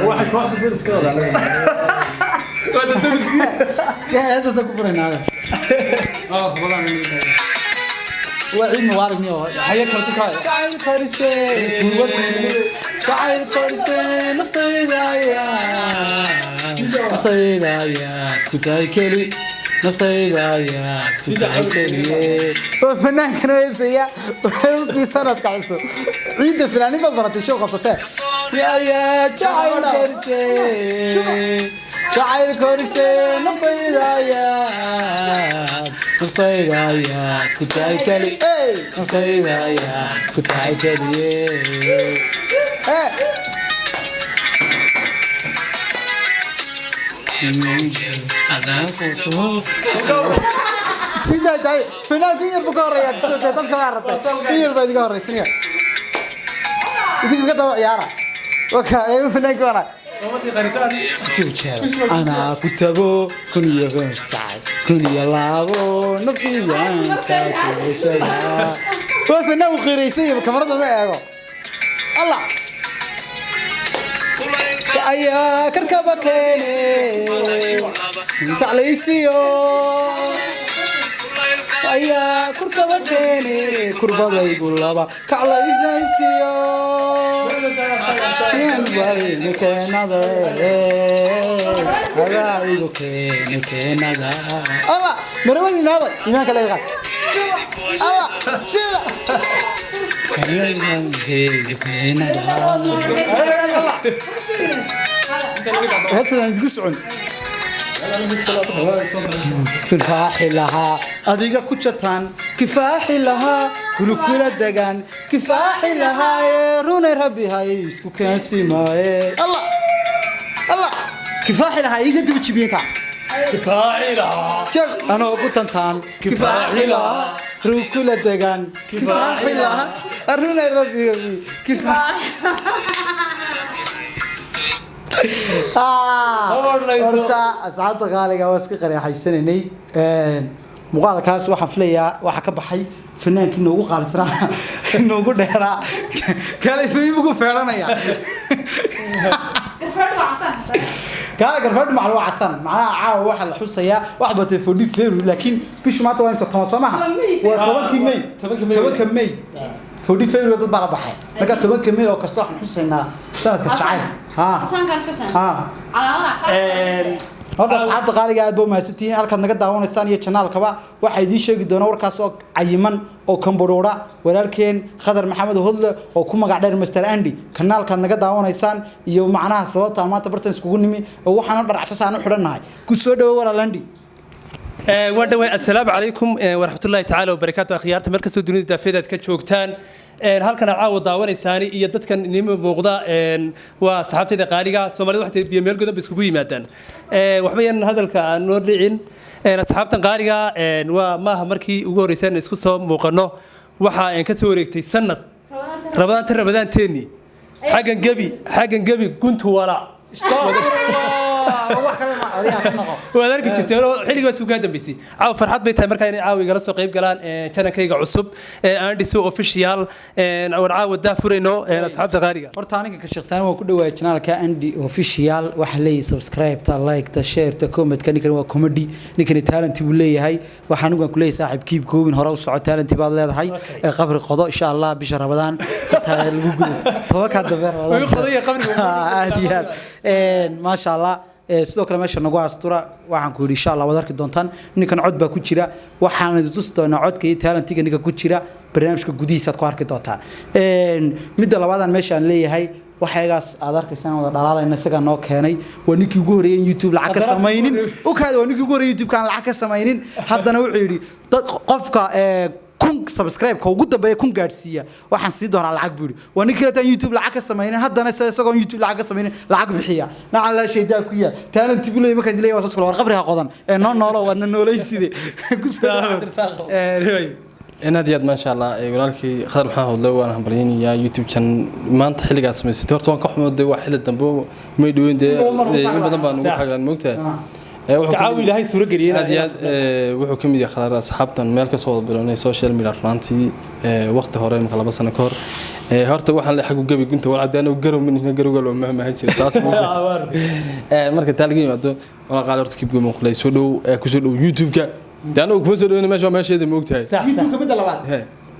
واحد بيرس كده يا اساسا كبرنا هذا والله وعيد موارقني حياك رتكاي تعال كرسي تعال كرسي نطيدايا نطيدايا كنتاي كلي نطيدايا كنتاي كلي فنان كنيسيا وحسدي سنة كعسو عيد فلاني بضرت شو قصته يا تعال كرسي تعال كرسي نطيدايا نطيدايا كنتاي كلي نطيدايا كنتاي كلي سيدا داي فنان كير بكوريا دad ka aragtay كير baad iga horeysay idinka daba ciyaara waka ay fنان ka أنا كتبو كنيا غنستعي كنيا لابو نفيان كاكوشيا وفنا وخيريسي بكاميرا ما ايغو الله يا كركبكيني تعليسيو يا كركبكيني كرباي غلابا كعليسيو يا كندا هذا يقول كندا الله مروي هذا هناك لا يغال الله شيلا كندا هذا تقصون كفاح لها أديك كتشتان كفاح لها كل الدجان كفاح لها يرون ربي هاي اسكو كاسي ما الله الله كفاح لها يقدر تشبيكا كفاح لها شوف أنا قلت تان كفاح لها كل الدجان كفاح لها يرون ربي كفاح horta asxaabta qaaliga waa iska qariixaysanay muuqaalkaas waxaan filayaa waxa ka baxay fanaanki noogu qaalisnaa noogu dheeraa kale fiimugu feeranaya garfadh maclo casan macnaha caawa waxa la xusayaa wax batay fodhi feeru laakiin bishu maanta waa imsa toban waa 10 May فودي فيرو dad baa la baxay marka 10 May oo kasta waxaan xusaynaa sanadka jacayl sanadkan xusan calaamada horta asxaabta qaaliga aad baa maasantiin halkaad naga daawanaysaan iyo channelkaba waxa idin sheegi doona warkaas oo cayiman oo Cambodia walaalkeen Khadar Maxamed Hodle oo ku magac dheer Mr Andy kanaalkaad naga daawanaysaan iyo macnaha sababta maanta bartan iskugu nimi oo waxaan dharacsasaan u xidhanahay ku soo dhawo walaalandi ودوي السلام عليكم ورحمة الله تعالى وبركاته أخيارتي مركز الدنيا دافيدات كجوكتان halkan caawa daawanaysaani iyo dadkan inimo muuqda waa saxaabtayda qaaliga Soomaalidu waxay biyameel godan iskugu yimaadaan waxbayaan hadalka aan noo dhicin saxaabtan qaaliga waa maaha markii ugu horeysay isku soo muuqano waxa aan ka soo wareegtay sanad Ramadaan teeni xagan gabi guntu wala وهذا كنت حلقة بس وقاعد بيسي عاو فرحات بيتها مركا عاو يجلسوا قريب قلان كان كيجا عصب عندي سو أوفيشيال أو عاو دافورينو أصحاب تغارية. برتاني كشخصان وكل واحد channel كعندي أوفيشيال وحلي سبسكرايب تا لايك تا شير تا كومنت كان يكون كوميدي نكني تالنتي ولا هاي وحنوجا كل صاحب كيب كوين هراو صعود تالنتي بعض هذا هاي قبر القضاء إن شاء الله بشهر رمضان توقع الدبر والله قضية قبر عاديات ما شاء الله sidoo kale meesha nagu astura waxaan ku yiri insha Allah wada arki doontaan ninkan cod baa ku jira waxaan idin tusi doonaa codka iyo talentiga ninka ku jira barnaamijka gudihiisa ku arki doontaan midda labaadaan meesha aan leeyahay waxaygaas aad arkaysaan wada dhalaalayna isaga noo keenay waa ninkii ugu horeeyay YouTube lacag ka sameeynin oo kaada waa ninkii ugu horeeyay YouTube kan lacag ka sameeynin haddana wuxuu yiri dad qofka kun subscribe ka ugu dambeeya kun gaarsiiya waxaan sii doonaa lacag buuri waa ninkii la taan YouTube lacag ka sameeynin haddana isagoo YouTube lacag ka sameeynin lacag bixiya nacan la sheedaa ku yaal talent bulay marka dilay waa soo qabriga qodan ee noolo wadna nooleyside ku soo أنا دياد ما شاء الله ولكن خير محاها الله وأنا همبلين يا يوتيوب كان ما أنت حلقة اسمه ستورت وان كحمد ده واحد الدنبو ما يدوين ده بدن بانو حاجة الموتة caawi ilaahay suuro geliyay aad iyo aad wuxuu ka mid yahay khadar asxaabtan meel ka soo wada bilownay social media runtii waqti hore marka 2 sano ka hor horta waxaan la xagu gabi gunta wal hadana garow min garowga loo mahmahan jiray taas marka talagin wado wala qaal horta kibgo muuqlay soo dhow ku soo dhow YouTube-ka daana kuma soo dhowna meesheeda moogtahay YouTube-ka mid labaad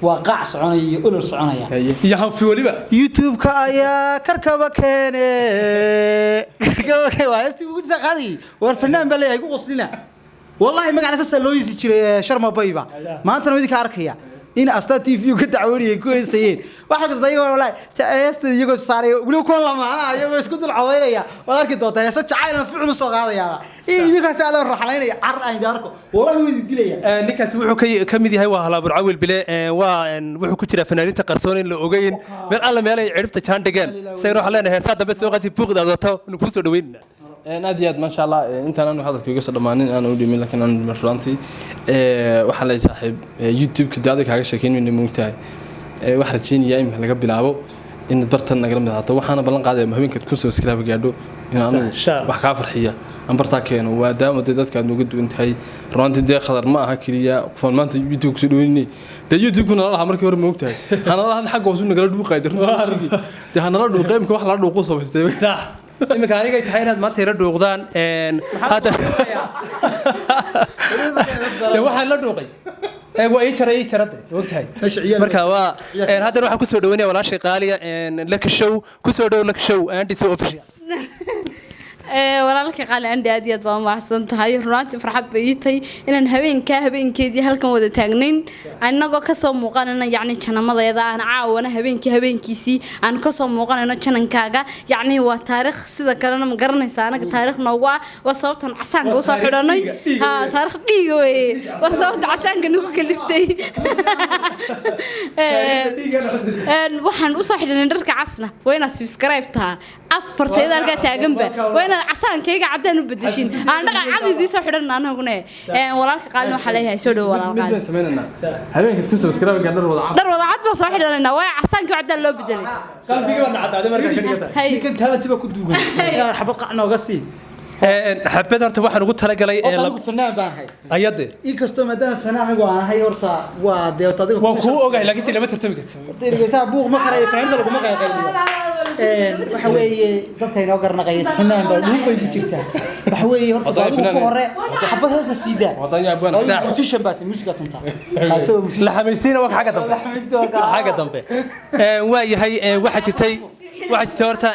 waa qaac soconaya iyo olol soconaya iyo hanfi waliba YouTube-ka ayaa karkaba keene waa isti ugu saqadi war fanaan baa leeyahay ku qoslina wallahi magaca saas loo yisi jiray sharma bayba maanta mid ka arkaya in asta TV ka dacwooniyay ku heystayeen waxa ka dayo wallahi taayasta iyago saaray wali ku lamaana iyago isku dul codeynaya wad arki doontaa heesa jacayl ficil soo qaadaya iyaga taala raxlaynaya ar aan jaarko wallahi way dilaya ninkaas wuxuu ka mid yahay waa halaabur cawil bile waa wuxuu ku jira fanaaniinta qarsoon in la ogeyn meel alla meel ay ciribta jaan dhigeen sayro xaleena heesa dambe soo qasi buuqda wadato ku soo dhaweynaa aad iyo aad ma sha Allah intaan aanu hadalka iga soo dhamaanin aan u dhimin laakiin aan marfaantii waxa la saaxiib YouTube-ka daadka kaaga sheekeynayna moogtahay wax rajeynaya in laga bilaabo in bartan naga mid ahaato waxaana ballan qaaday habeenka ku subscribe gaadho in aanu wax ka farxiya aan barta keeno waa daamo dadka aad uga duwan tahay runtii de khadar ma aha kaliya qofan maanta YouTube ku soo dhaweynay de YouTube kuna la markii hore moogtahay hana la xaq hoos u nagala dhuuqay runtii de hana la dhuuqeymka wax la dhuuqo soo haystay imika aniga tahay inaad maanta ila dhuuqdaan hadda waxaan la dhuuqay waa ii jarade ogtahay marka waa haddana waxaan kusoo dhaweynaya walaashay qaaliya laka show kusoo dhow laka show Andy so official walaalkay qaali Andy aad iyo aad baa mahadsan tahay runtii farxad bay ii tahay inaan habeenkeedii halkan wada taagnayn annagoo ka soo muuqanayna yacni janamadeeda aan caawana habeenkiisii aan ka soo muuqanayno janankaaga yacni waa taariikh sida kalena ma garanaysaa anaga taariikh noogu ah waa sababtan casaanka u soo xidhanay taariikh dhiiga weeye waa sababta casaanka nagu kaliftay waxaan u soo xidhanay dharka casna waa inaad subscribe taha afarteeda halkaa taaganba waa inaad casaankayga caddaan u bedeshin aan dhaqa cadidii soo xidhan anaguna walaalka qaalin waxa leeyahay soo dhow walaalka habeenka ku subscribe gaadho dar wada cad baa soo xidhanayna waa casaanka caddaan loo bedelay qalbiga waa dhacday markaa ka dhigata ninkan talentiba ku duugan xabad qacna uga sii xabad horta waxaan ugu talagalay lagu fanaan baan hay ayade inkastoo maadaama fanaanigu aan ahay horta waa deewta adiga waan ku ogahay laakiin lama tartami kartid horta dhigaysaa buuq ma karayo fanaanida lagu ma qayqayliyo waxa weeye dadka inoo garnaqay fanaan baa dhuun bay ku jirtaa waxa weeye horta adigu hore xabad heesa siida wadanya abaan saax musician baati musiga tunta la xameystina waa xaga dambe waa yahay waxa jirtay horta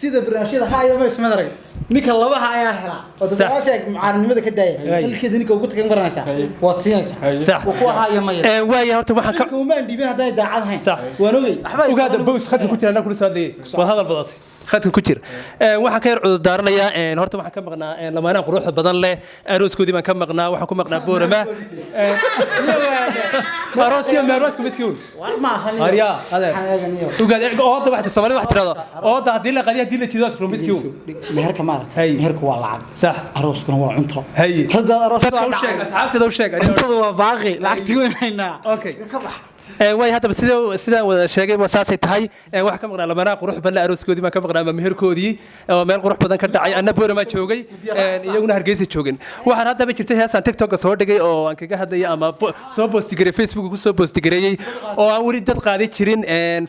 sida barnaamijyada haya ma isma darag ninka labaha ayaa hela oo dadka macaalimada ka daayay halkeed ninka ugu tagan garanaysa waa siinaysa sax ku haya ma yar waaya horta waxaan ka kumaan dhiibin haday daacad ahayn waan ogay ogaada boos khadka ku jira kula soo hadlayay waa hadal badatay khadka ku jira waxaan ka yar cudur daaranayaa horta waxaan ka maqnaa lamaanaha quruxda badan leh arooskoodii baan ka maqnaa waxaan ku maqnaa boorama aroosiya meerosku midkiin war ma ahan arya ogaada ooda waxa Soomaali wax tirado ooda hadii la qadiyo hadii la jido isku midkiin meherka maartay meherku waa lacag sax arooskuna waa cunto hadda arooska u sheeg asxaabtada u sheeg cuntada waa baaqi lacagti weynayna okay way hadda sidaan wada sheegay wasaasay tahay waxa ka maqnaa lamaanaha qurux badan arooskoodii ma ka maqnaa meherkoodii oo meel qurux badan ka dhacay anna boorama joogay iyaguna hargeysa joogeen waxaan hadda jirtay heesaan TikTok soo dhigay oo aan kaga hadlay ama soo post garay Facebook ku soo post gareeyay oo aan wali dad qaaday jirin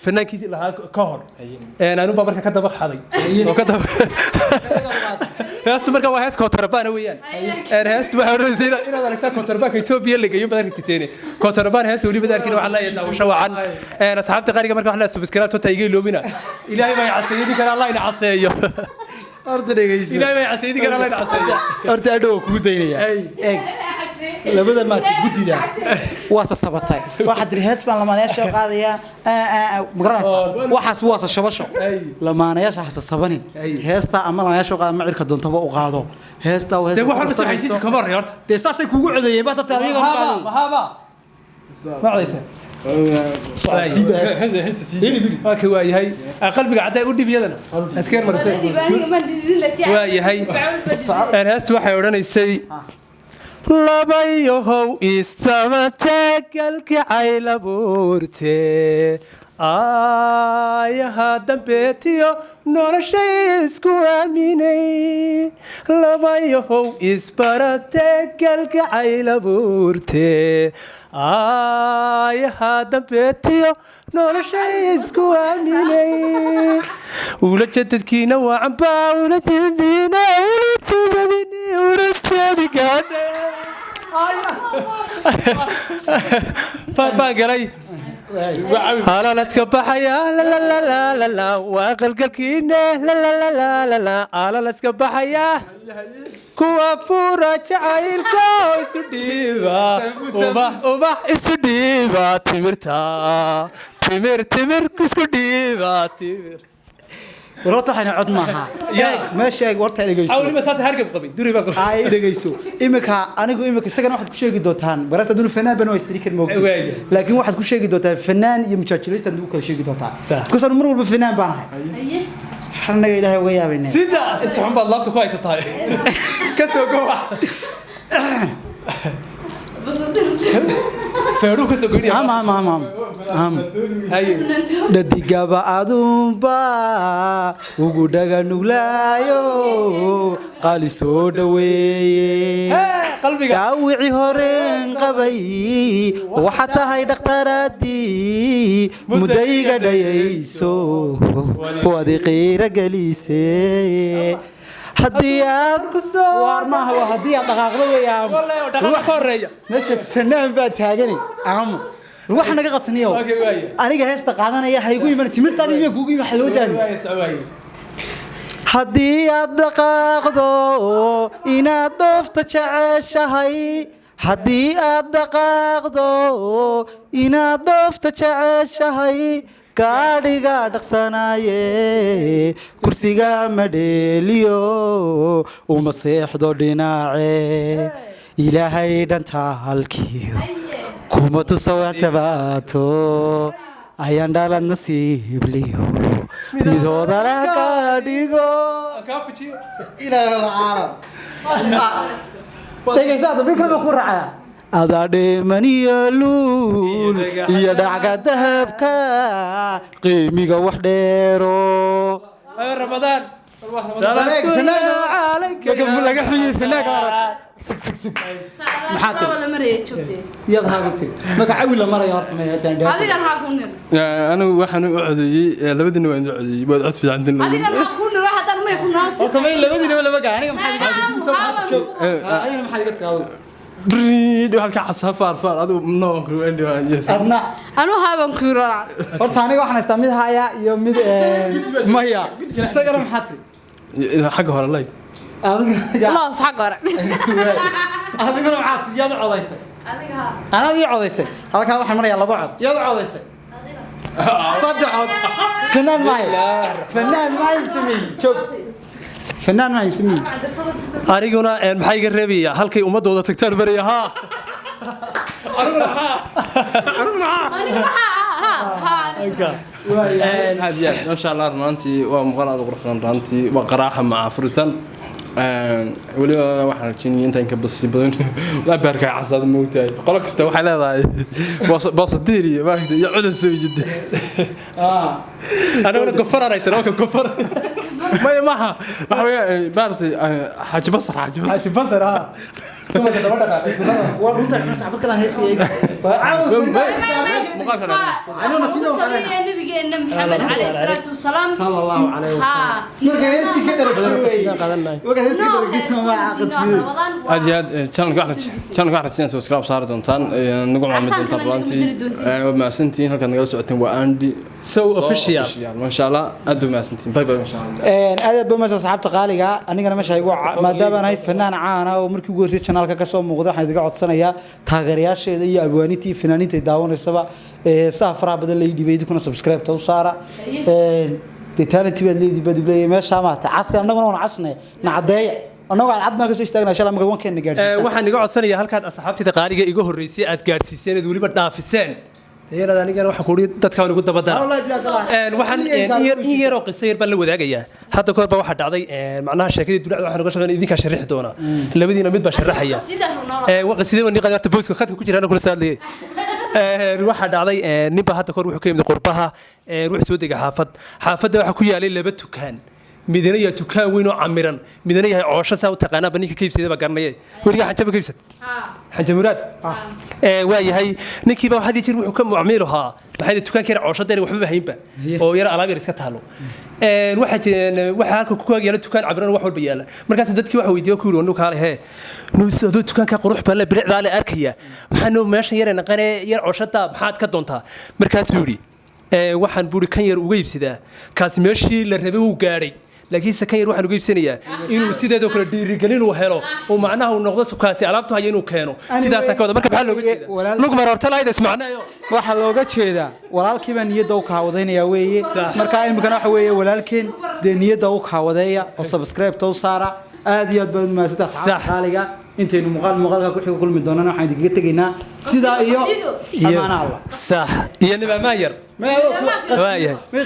fanaankii lahaa ka hor aanu baa marka ka daba xaday oo ka daba heestu marka waa hees kontrabaan weeyaan heestu waxa oranaysaa inaad aragtaa kontrabaanka Itoobiya la geeyo badan tigteen kontrabaan hees wali badan waxa la yeedaa wacan asxaabta qaariga marka wax la subscribe to taygay loomina ilaahay ma yacaseeyay kana Allah ina caseeyo horta dhageysi ilaahay ma yacaseeyay kana Allah ina caseeyo horta adoo ku daynaya eeg labada ma gudida waa sasabatay waxa dir hees baan lamaanayaasha qaadaya magaranaysa waxaas waa shabasho lamaanayaasha hasasabanin heesta ama lamaanayaasha qaad ma cirka doontaba u qaado heesta waa heesta waxa soo xaysiis kama horta de saasay kugu codeeyay baad tahay adiga mahaba ما عديسه اوكي وايهي قلبي قاعد ودي بيدنا اسكير مرسي وايهي انا هست waxay oranaysay labayow isbaba tagalka ay laburte aayaha dambeetiyo noloshay isku aaminay labayahow isbarate galgacayl abuurte aayaha dambeetiyo noloshay isku aaminay ula jadadkiina waa cambaa ula jadadiina ula jeedi gaadhe baan galay alalaska baxaya waa qalgalkiina alalaska baxaya kuwa fura jacaylka isu dhiiba ubax isu dhiiba timirta timir isku dhiiba timir warta waxayna cod maaha meesha ay warta dhageyso awli ma saata hargab qabay duri baa qabay ay dhageyso imika anigu isagana waxaad ku sheegi doontaan barata dun fanaan bano istiri kan moogto laakiin waxaad ku sheegi doontaan fanaan iyo mujaajilista aad kala sheegi doontaan kusan mar walba fanaan baan ahay xanaga ilaahay uga yaabayna sida inta xun baad laabta ku haysataa ka soo gowa feeru ka soo gooniya haye dadigaba adumba ugu dhaga nuglaayo qali soo dhaweeye qalbiga daawici horeen qabay waxa tahay dhakhtaradii mudayga dhayayso wadi qiira galisee haddii aad ku soo warmaha waa haddii aad dhaqaaqdo weeyaan ruux ka horeeya meesha fanaan baa taagani aamu ruux naga qabtaniyo aniga heesta qaadanaya haygu iman timirtaada iyo kugu iman xaloo daadi haddii aad dhaqaaqdo inaad dhoofta jeceshahay haddii aad dhaqaaqdo inaad dhoofta jeceshahay gaadhiga dhaqsanaaye kursiga madheeliyo uma seexdo dhinaace ilaahay dhanta halkiyo kuma tusa wax jabaato ayaan dhalad nasiibliyo midooda leh gaadhigo adaa dheemaniyo luul iyo dhacga dahabka qiimiga wax dheero ramadaan laga xuyay finaag maxaa tiri wala maraya joogtay yad haada tiri magacawi la marayo horta ma hadaan dhaaf adiga ha ku nir anigu waxaan u codeeyey labadina waan u codeeyey waad cod fiican din adiga ha ku nir hadan may ku naasi horta ma labadina laba gaar aniga maxaa iga aniga maxaa iga taado بريد وهالك عصفار فار هذا منو عندي يس adna anu haaban ku yirana horta aniga waxaan haystaa mid haya iyo mid maya isagana maxaa tiri حق هور الله adiga la sax gore adiguna maxaa tiri yad codaysay adiga anad ii codaysay halkaa waxaan marayaa laba cod yad codaysay saddex cod fanaan maayo sameeyey joog fanaan maayo sameeyey aniguna maxay iga reebaya halkay ummadooda tagtaan baraya ha هذه ما شاء الله رنانتي ومقال القرآن رنانتي وقراحة مع فرتان ولي واحد شيني أنت إنك بس بدون لا بركة عصاد موتى قالك استوى حلا ذا باص الديري ما يعود السوي جدا أنا كفر رئيس أنا كفر ما معها ما بارتي حاج بصر حاج بصر ها ثم تدور وانت صاحبك كلام هيسي أنا نسيت النبي محمد عليه الصلاة والسلام صلى الله عليه وسلم وجهزتي كده وجهزتي كده ما عقد هذه channel قاعد تنسى سبسكرايب صار دونتان نقول عم دونتان رانتي وما سنتين هل كان نقول سعتين وأندي سو official ما شاء الله أدو ما سنتين باي باي ما شاء الله أنا بمسا صاحبت قالقة أنا مش هيقول ما دام أنا فنان عانا ومركي جورسي channel كسو موجود حيد قاعد سنة تغيرياش يا أبوانيتي فنانيتي داون السبا سافر بدل اللي يدي بيدكم سبسكرايب توصارا تانتي بدل بدل ما شامات عسى أنا قلنا عسنا نعدي أنا قاعد عد ما كسو يستغنى إن شاء الله مكون كان نجارسي waxaan iga codsanayaa halkaad asxaabtida qaaliga iga horeysay aad gaarsiiseen ee waliba dhaafiseen tayada aniga waxa ku dadka ugu dabada waxaan yar oo qisayr baan la wadaagayaa hadda koorba waxa dhacday macnaha sheekadii dulacda waxaan uga shaqeynaa idinka sharixi doona labadiina mid baa sharaxaya sida runaa waqti sidii wani qadarta boosku khadka ku jira kula saadlay waxaa dhacday ninba hadda kor wuxuu ka yimid qurbaha wuxuu soo degay xaafadda waxaa ku yaalay 2 dukaan midna yahay dukaan weyn oo camiran midna yahay coosho saa u taqaana baninka ka iibsaday ba garanayay wariga xajaba ka iibsad xaja muraad waa yahay ninkiiba waxa jir wuxuu ka mucaamilo ha waxay dukaanka coosho dheer waxba haynba oo yar alaab yar iska taalo waxa halka ku yaala dukaan camiran wax walba yaala markaas dadkii waxa weydiiyay ku yiri kaale he nuusado dukaanka qurux badan bilicda la arkaya maxaa meeshan yar naqane yar cooshada maxaad ka doontaa markaas uu yiri waxaan buuri kan yar uga iibsadaa kaasi meeshii la rabay uu gaaray laakiin sakan yar waxaan uga iibsanayaa inuu sideedoo kale dhiirigelin uu helo oo macnaha uu noqdo sukaasi alaabtu hayo inuu keeno sidaas ka wada marka maxaa looga jeedaa lug mar horta laayda ismacnaayo waxa looga jeedaa walaalkii baa niyadda u kaawadeynaya weeye marka imikana waxa weeye walaalkeen dee niyadda u kaawadeeya oo subscribe to saara aad iyo aad baad maasida xaaliga intaynu muuqaalka ku xigo kulmi doonana waxaan idinkaga tegaynaa sidaa iyo amaana Allah sax iyo nimaa yar ما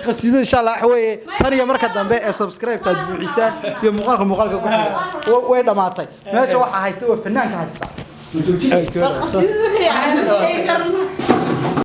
قصيدة إن شاء الله حوي تانية مركز دمبة سبسكرايب تدبو عيسان يوم مقالك كحيل وين ما طي ما شو واحد هيستوي فنان كهيستا